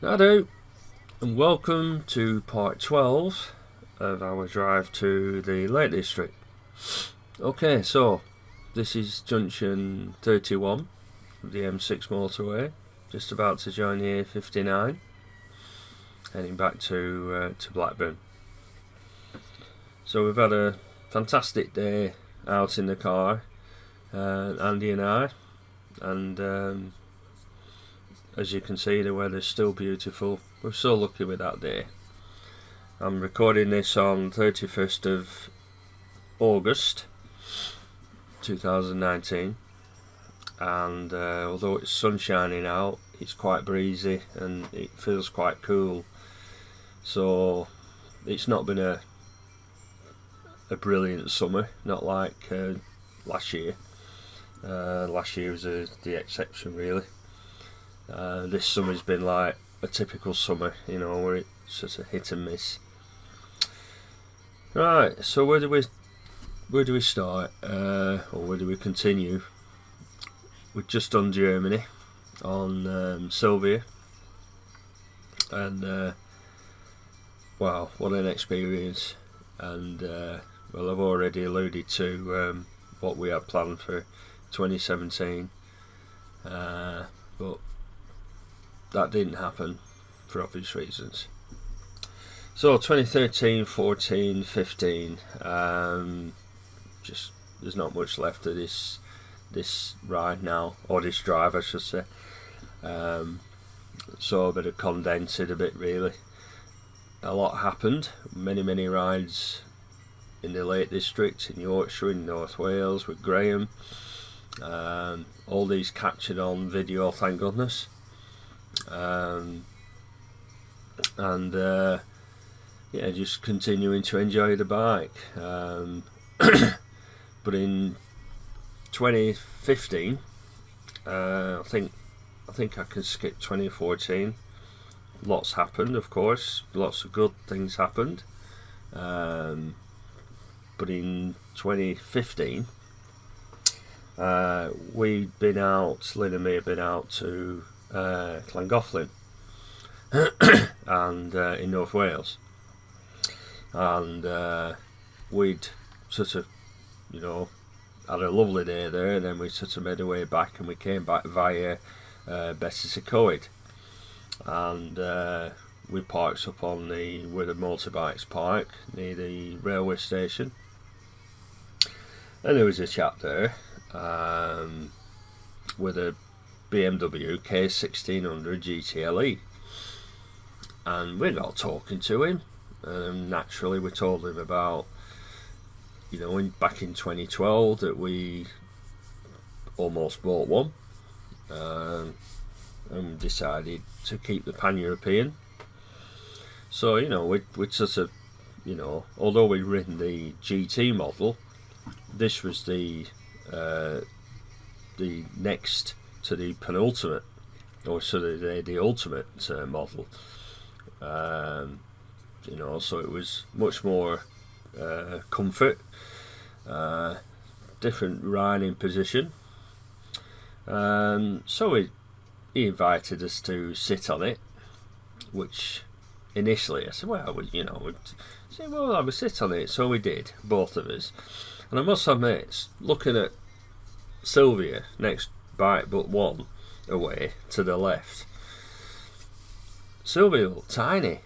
Hello, and welcome to part 12 of our drive to the Lake District. Okay, so this is Junction 31 of the M6 motorway, just about to join the A59, heading back to Blackburn. So we've had a fantastic day out in the car, Andy and I, and as you can see, the weather's still beautiful. We're so lucky with that day. I'm recording this on 31st of August 2019, and although it's sun shining out, it's quite breezy and it feels quite cool. So it's not been a brilliant summer, not like last year. Last year was the exception, really. This summer's been like a typical summer, where it's sort of hit and miss. Right, so where do we start, or where do we continue? We've just done Germany on Sylvia, and wow, what an experience! And well, I've already alluded to what we had planned for 2017, but that didn't happen for obvious reasons. So 2013, 14, 15, just there's not much left of this ride now, or this drive I should say. So a bit of condense it a bit really. A lot happened, many rides in the Lake District, in Yorkshire, in North Wales with Graham. All these captured on video, thank goodness. Yeah, just continuing to enjoy the bike. But in 2015, I think I can skip 2014. Lots happened, of course. Lots of good things happened. But in 2015, we'd been out. Lynn and me had been out to Llangollen and in North Wales, and we'd sort of had a lovely day there, and then we sort of made our way back, and we came back via Betws-y-Coed, and we parked up on where the motorbikes park near the railway station, and there was a chap there with a BMW K1600 GTLE, and we got talking to him, and naturally we told him about back in 2012 that we almost bought one, and decided to keep the pan-European. So we'd sort of although we'd ridden the GT model, this was the next to the penultimate, or sort of the ultimate model. So it was much more comfort, different riding position. So he invited us to sit on it, which initially I said, well, we'd say, well, I would sit on it. So we did, both of us. And I must admit, looking at Sylvia, next bike but one away to the left, Sylvia looked tiny.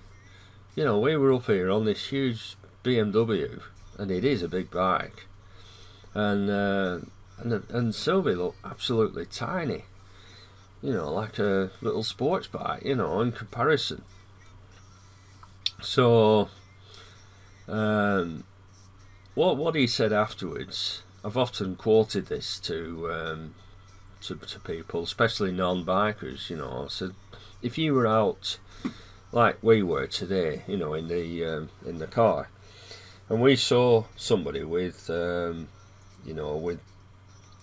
We were up here on this huge BMW, and it is a big bike, and Sylvia looked absolutely tiny, like a little sports bike, in comparison. So what he said afterwards, I've often quoted this to people, especially non-bikers. I said, if you were out like we were today, in the car, and we saw somebody with a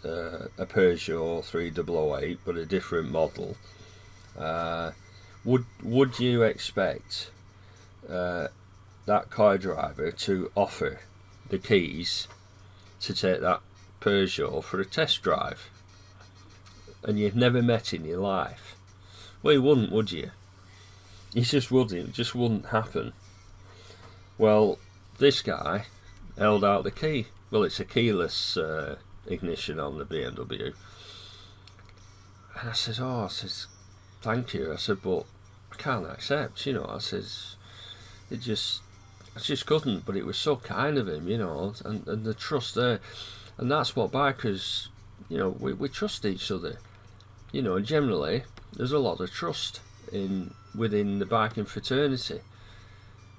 Peugeot 3008 but a different model, would you expect that car driver to offer the keys to take that Peugeot for a test drive? And you've never met in your life? Well, you wouldn't, would you? It just wouldn't happen. Well, this guy held out the key. Well, it's a keyless ignition on the BMW. And I says, thank you. I said, but I can't accept, I says, I just couldn't, but it was so kind of him, and the trust there. And that's what bikers, we trust each other. Generally, there's a lot of trust within the biking fraternity.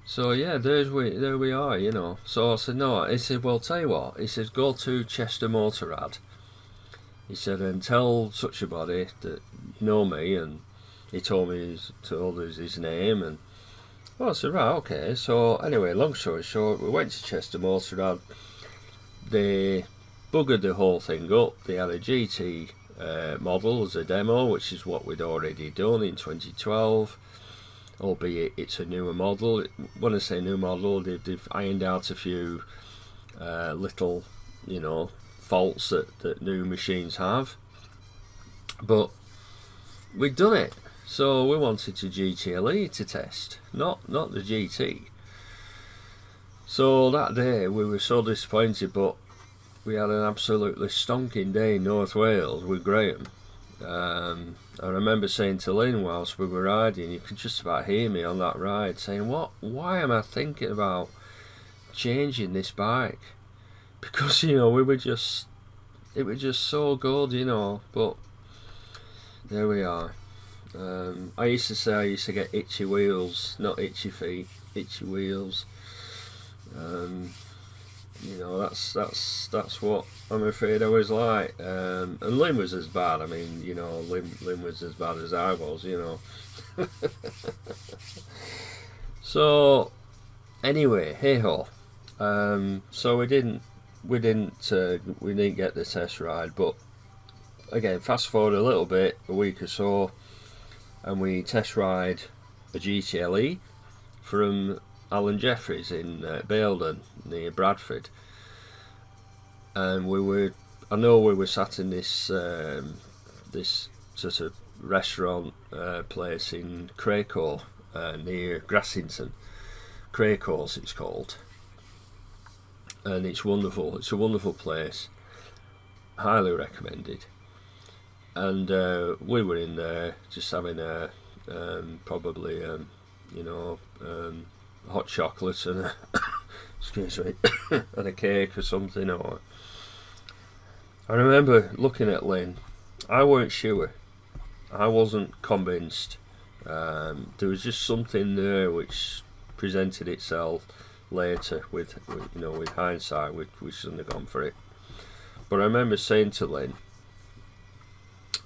So yeah, there we are, So I said, no. He said, well, tell you what. He says, go to Chester Motorrad. He said, and tell such a body that you know me, and he told us his name, and well, I said, right, okay. So anyway, long story short, we went to Chester Motorrad. They buggered the whole thing up. They had a GT model as a demo, which is what we'd already done in 2012. Albeit it's a newer model. When I say new model, they've ironed out a few little, faults that new machines have. But we'd done it, so we wanted to GTLE to test, not the GT. So that day we were so disappointed, but we had an absolutely stonking day in North Wales with Graham. I remember saying to Lynn whilst we were riding, you could just about hear me on that ride saying, why am I thinking about changing this bike? Because, it was just so good, but there we are. I used to say I used to get itchy wheels, not itchy feet, itchy wheels. That's what I'm afraid I was like. And Lynn was as bad. I mean, Lynn was as bad as I was, So anyway, hey ho. So we didn't get the test ride, but again, fast forward a little bit, a week or so, and we test ride a GTLE from Alan Jeffries in Baildon near Bradford, and we were sat in this this sort of restaurant place in Craycore near Grassington. Craycore's it's called, and it's wonderful. It's a wonderful place, highly recommended. And we were in there just having a probably hot chocolate and a excuse me and a cake or something. Or I remember looking at Lynn. I weren't sure. I wasn't convinced. There was just something there which presented itself later with hindsight. We shouldn't have gone for it. But I remember saying to Lynn,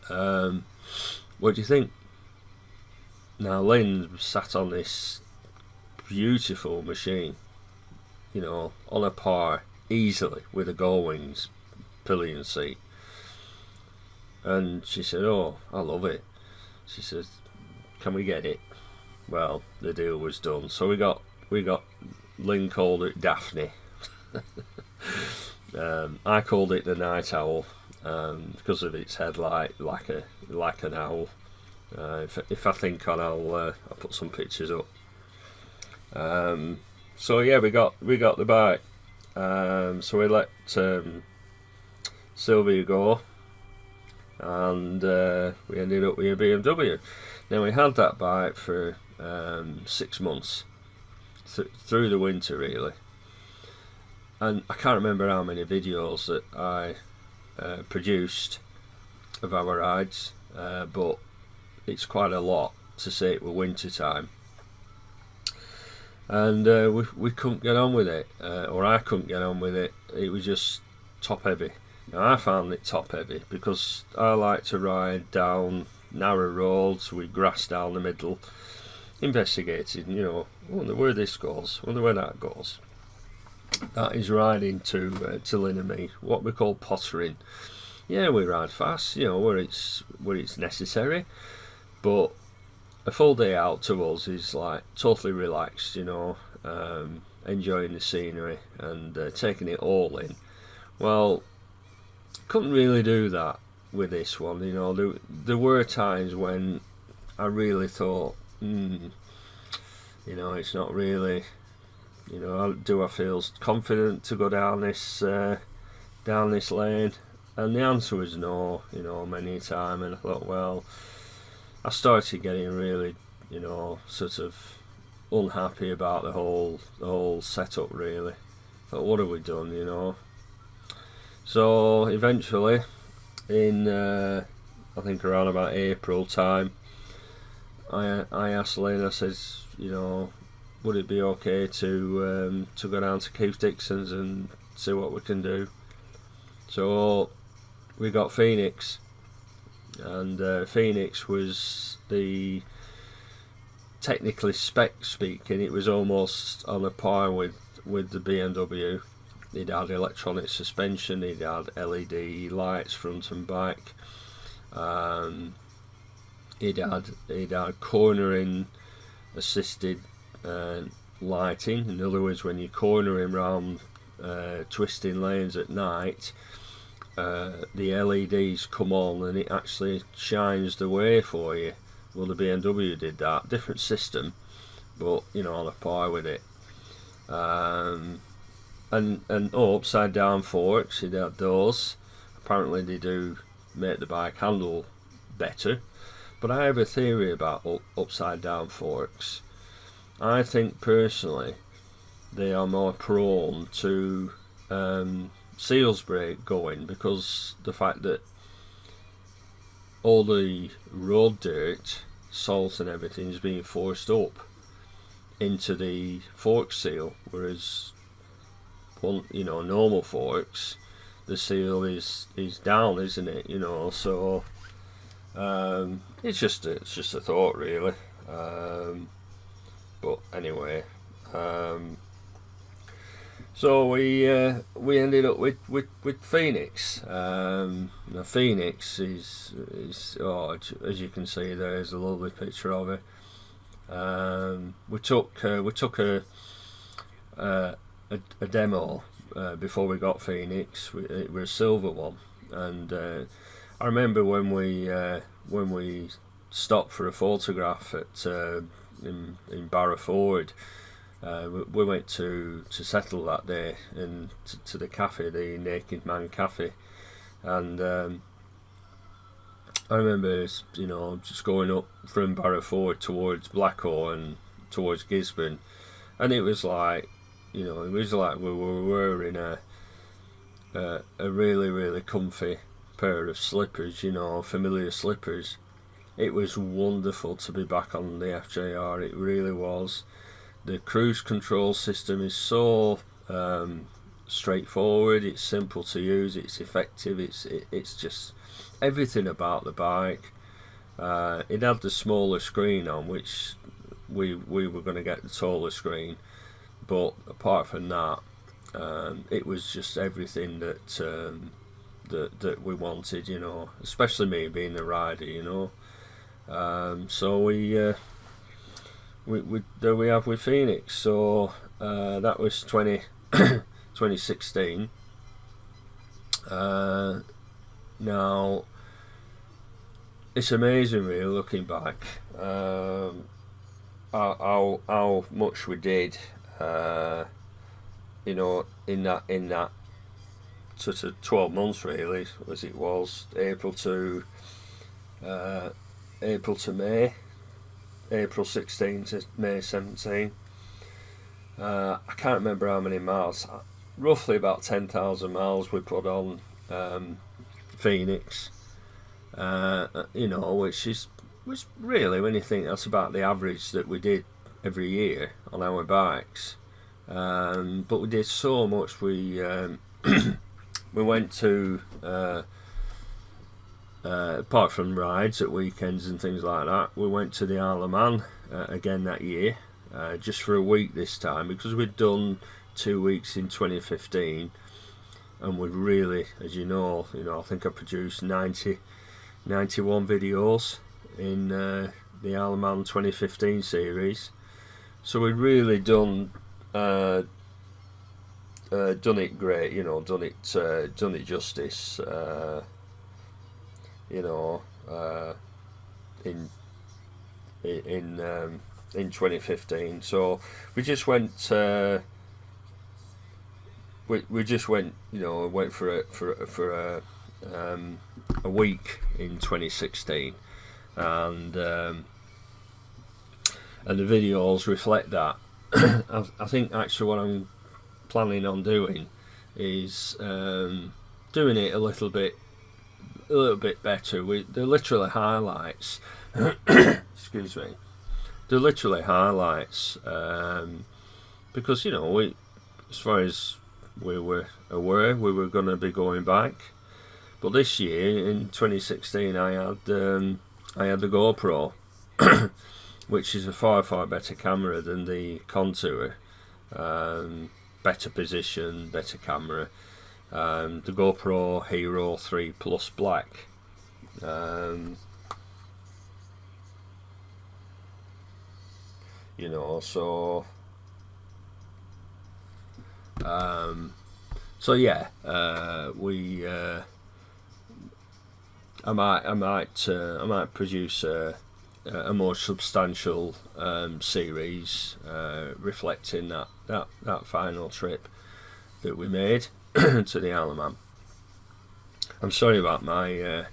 what do you think? Now Lynn sat on this beautiful machine, on a par easily with a Gullwings pillion seat, and she said, "Oh, I love it." She says, "Can we get it?" Well, the deal was done, so we got Lynn called it Daphne. I called it the Night Owl because of its headlight, like an owl. If I think on, I'll put some pictures up. So yeah, we got the bike. So we let Sylvia go, and we ended up with a BMW. Now we had that bike for 6 months through the winter really, and I can't remember how many videos that I produced of our rides, but it's quite a lot to say it were winter time. And we couldn't get on with it, or I couldn't get on with it. It was just top heavy. Now I found it top heavy because I like to ride down narrow roads with grass down the middle, investigating, wonder where this goes, wonder where that goes. That is riding to Lynn and me, what we call pottering. Yeah, we ride fast, where it's necessary, but a full day out to us is like totally relaxed, enjoying the scenery and taking it all in. Well, couldn't really do that with this one. There were times when I really thought, it's not really, do I feel confident to go down this lane? And the answer was no, many a time. And I thought, well, I started getting really, sort of unhappy about the whole setup, really. But what have we done, So eventually, in I think around about April time, I asked Lynn, I says, would it be okay to go down to Keith Dixon's and see what we can do? So we got Phoenix, and Phoenix was technically speaking, it was almost on a par with the BMW. It had electronic suspension, it had LED lights front and back. It had cornering assisted lighting. In other words, when you're cornering round twisting lanes at night, the LEDs come on and it actually shines the way for you. Well, the BMW did that. Different system, but on a par with it. And upside down forks, it had those. Apparently they do make the bike handle better. But I have a theory about upside down forks. I think personally they are more prone to seals brake going, because the fact that all the road dirt, salt and everything is being forced up into the fork seal, whereas normal forks, the seal is down, isn't it? So it's just a thought, really. But anyway, so we ended up with Phoenix. Now Phoenix is as you can see, there's a lovely picture of it. We took a demo before we got Phoenix. It was a silver one, and I remember when we stopped for a photograph at in Barrowford. We went to settle that day and to the cafe, the Naked Man Cafe, and I remember just going up from Barrowford towards Blackwall and towards Gisborne, and it was like we were in a really, really comfy pair of slippers, familiar slippers. It was wonderful to be back on the FJR, it really was. The cruise control system is so straightforward, it's simple to use, it's effective, it's just everything about the bike. It had the smaller screen on, which we were going to get the taller screen, but apart from that, it was just everything that we wanted, especially me being the rider, so we there we have with Phoenix. So that was 2016. Now it's amazing, really, looking back, how much we did, in that sort of 12 months, really, as it was April to May. April 16 to May 17. I can't remember how many miles. Roughly about 10,000 miles we put on Phoenix. Which was really, when you think, that's about the average that we did every year on our bikes. But we did so much. We we went to apart from rides at weekends and things like that, we went to the Isle of Man again that year, just for a week this time, because we'd done 2 weeks in 2015, and we'd really, as I think I produced 91 videos in the Isle of Man 2015 series. So we'd really done it great, done it justice. In in 2015. So we just went. We just went. Went for a week in 2016, and the videos reflect that. I think actually what I'm planning on doing is doing it a little bit better. They're literally highlights. Excuse me. They're literally highlights, because as far as we were aware, we were going to be going back. But this year in 2016, I had the GoPro, which is a far better camera than the Contour. Better position, better camera. The GoPro Hero 3 Plus Black. So yeah, I might produce a more substantial series reflecting that final trip that we made to the Isle of Man. I'm sorry about my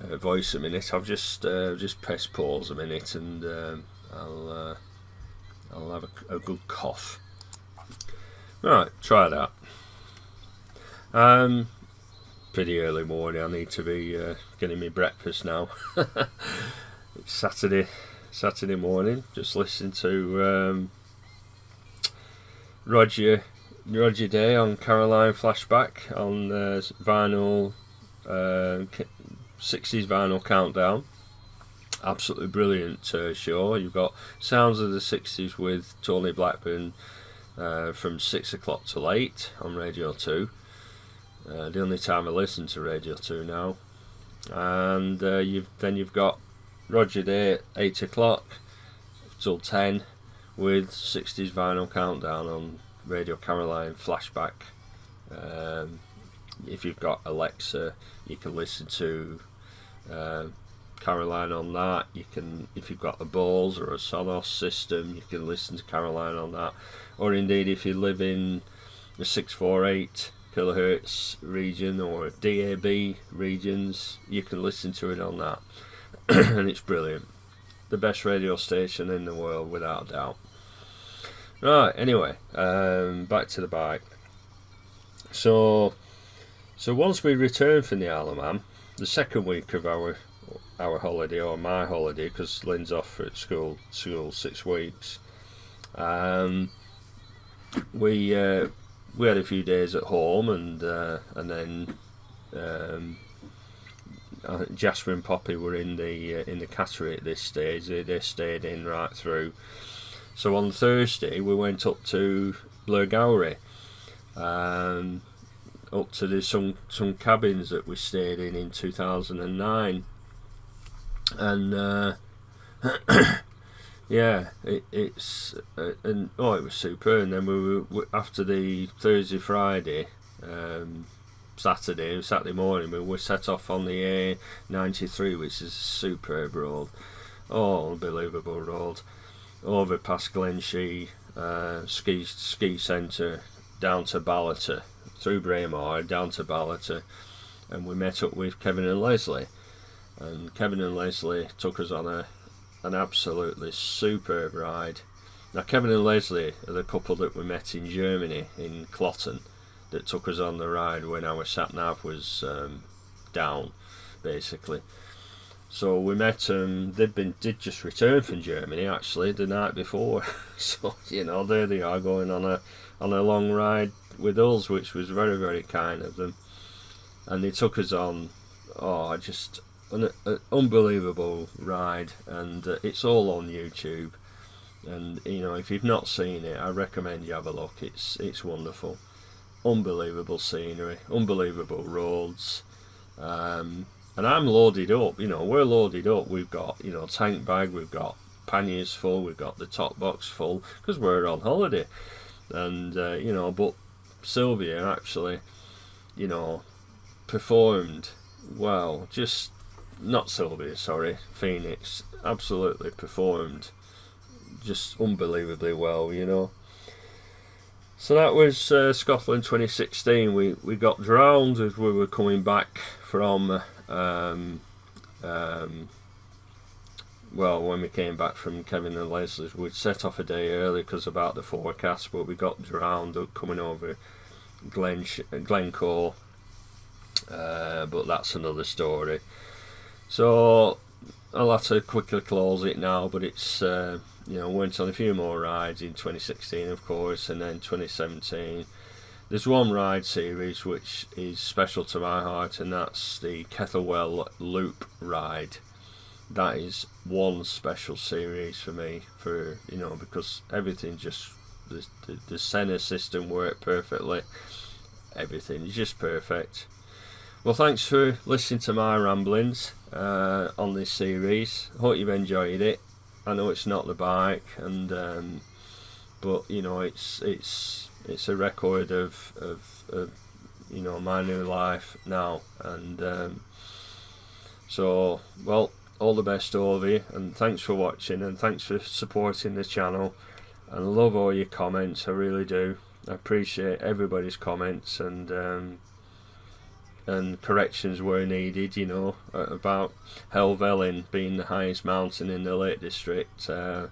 voice a minute. I've just pressed pause a minute, and I'll have a good cough. Right, try that. Pretty early morning. I need to be getting me breakfast now. It's Saturday morning. Just listening to Roger Day on Caroline Flashback on vinyl, 60s vinyl countdown. Absolutely brilliant show. You've got Sounds of the 60s with Tony Blackburn from 6 o'clock till 8 on Radio 2. The only time I listen to Radio 2 now. And you've got Roger Day at 8 o'clock till 10 with 60s vinyl countdown on Radio Caroline Flashback. If you've got Alexa, you can listen to Caroline on that. If you've got a Bose or a Sonos system, you can listen to Caroline on that. Or indeed, if you live in the 648 kilohertz region or DAB regions, you can listen to it on that. And it's brilliant. The best radio station in the world, without a doubt. Right, anyway, back to the bike. So once we returned from the Isle of Man, the second week of our holiday, or my holiday, because Lynn's off at school 6 weeks, we had a few days at home, and then Jasper and Poppy were in the Cattery at this stage. They stayed in right through. So on Thursday we went up to Blairgowrie, up to some cabins that we stayed in 2009, and yeah, it was super. And then we after the Thursday, Friday, Saturday morning, we set off on the A93, which is a superb road. Oh, unbelievable road. Over past Glenshee, ski centre, down to Ballater, through Braemar, down to Ballater, and we met up with Kevin and Leslie. And Kevin and Leslie took us on an absolutely superb ride. Now, Kevin and Leslie are the couple that we met in Germany, in Clotten, that took us on the ride when our sat-nav was down, basically. So we met them. They'd just returned from Germany actually the night before. So there they are, going on a long ride with us, which was very, very kind of them. And they took us on just an unbelievable ride, and it's all on YouTube. And if you've not seen it, I recommend you have a look. It's wonderful. Unbelievable scenery, unbelievable roads. And I'm loaded up, we're loaded up. We've got, tank bag, we've got panniers full, we've got the top box full, because we're on holiday. And, but Sylvia actually, performed well, just not Sylvia, sorry, Phoenix, absolutely performed just unbelievably well, you know. So that was Scotland 2016. We got drowned as we were coming back from well, when we came back from Kevin and Leslie's. We'd set off a day early because about the forecast, but we got drowned coming over Glencoe, but that's another story. So I'll have to quickly close it now, but it's went on a few more rides in 2016, of course, and then 2017. There's one ride series which is special to my heart, and that's the Kettlewell Loop ride. That is one special series for me, because everything just, the center system worked perfectly. Everything is just perfect. Well, thanks for listening to my ramblings on this series. I hope you've enjoyed it. I know it's not the bike, and but it's a record of my new life now, and so, well, all the best to all of you, and thanks for watching, and thanks for supporting the channel. And I love all your comments, I really do. I appreciate everybody's comments and corrections were needed, about Helvellyn being the highest mountain in the Lake District. I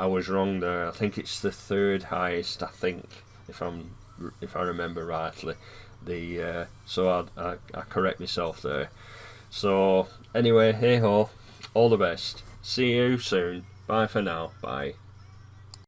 was wrong there. I think it's the third highest, I think, if I remember rightly. So I correct myself there. So anyway, hey ho, all the best. See you soon. Bye for now. Bye.